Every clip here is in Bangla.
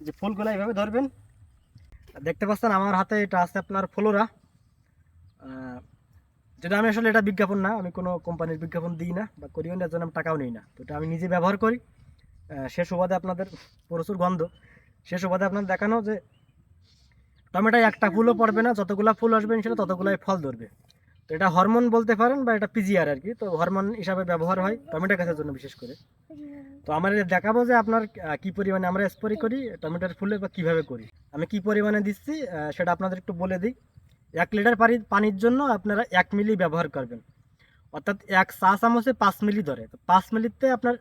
যে ফুলগুলো এইভাবে ধরবেন। দেখতে পাচ্ছেন আমার হাতে এটা আছে আপনার ফ্লোরা। যেটা আমি আসলে এটা বিজ্ঞাপন না, আমি কোনো কোম্পানির বিজ্ঞাপন দিই না বা করিও না, এর জন্য আমি টাকাও নিই না। তো এটা আমি নিজে ব্যবহার করি। সে সুবাদে আপনাদের প্রচুর গন্ধ, সে সুবাদে আপনার দেখানো যে টমেটোয় একটা ফুলও পড়বে না, যতগুলা ফুল আসবে সেটা ততগুলাই ফল ধরবে। তো এটা হরমোন বলতে পারেন বা এটা পিজিআর আর কি। তো হরমোন হিসাবে ব্যবহার হয় টমেটো গাছের জন্য বিশেষ করে। তো আমার দেখাবো যে আপনার কি পরিমাণে আমরা স্প্রে করি টমেটোর ফুলে বা কিভাবে করি, আমি কি পরিমাণে দিচ্ছি সেটা আপনাদের একটু বলে দিই। 1 লিটার পানির জন্য আপনারা 1 মিলি ব্যবহার করবেন, অর্থাৎ 1 চা চামচে 5 মিলি ধরে। তো 5 মিলিতে আপনার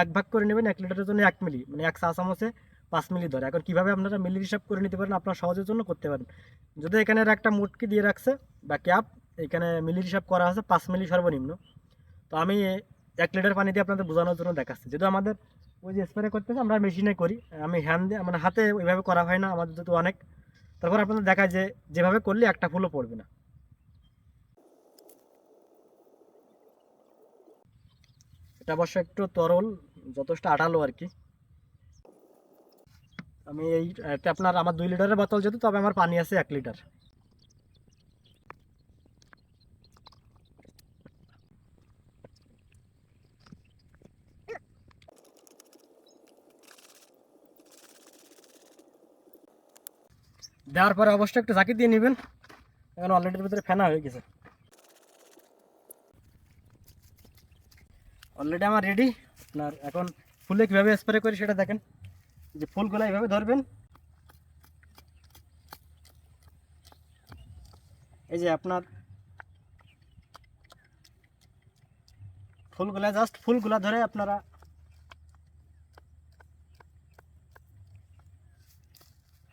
1 ভাগ করে নেবেন। 1 লিটারের জন্য 1 মিলি মানে 1 চা চামচে 5 মিলি ধরে। এখন কিভাবে আপনারা মিলির হিসাব করে নিতে পারেন আপনার সহজের জন্য করতে পারেন। যদি এখানে একটা মুটকি দিয়ে রাখছে বা ক্যাপ, এখানে মিলির হিসাব করা আছে 5 মিলি সর্বনিম্ন। তো আমি 1 লিটার পানি দিয়ে আপনাদের বোঝানোর জন্য দেখাচ্ছি। যেহেতু আমাদের ওই যে স্প্রে করতেছে আমরা মেশিনে করি, আমি হ্যান্ড দিয়ে মানে হাতে ওইভাবে করা হয় না আমাদের, যেহেতু অনেক। তারপর আপনাদের দেখায় যে যেভাবে করলে একটা ফুলও পড়বে না। এটা অবশ্য একটু তরল, যথেষ্ট আঠালো আর কি। আমি এই এটা আপনার আমার 2 লিটারের বোতল যেহেতু, তবে আমার পানি আছে 1 লিটার। দেওয়ার পরে অবশ্যই একটু ঝাঁকি দিয়ে নেবেন, এখন অলরেডি ভিতরে ফেনা হয়ে গেছে। অলরেডি আমার রেডি। আপনার এখন ফুলে কীভাবে স্প্রে করি সেটা দেখেন। যে ফুলগুলো এইভাবে ধরবেন, এই যে আপনার ফুলগুলা ধরে আপনারা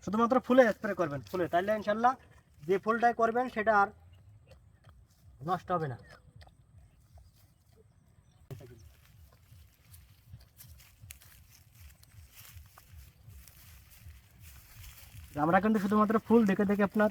শুধুমাত্র ফুলে স্প্রে করবেন, ফুলে, তাইলে ইনশাল্লাহ যে ফুলটাই করবেন সেটা আর নষ্ট হবে না। আমরা কিন্তু শুধুমাত্র ফুল দেখে দেখে আপনার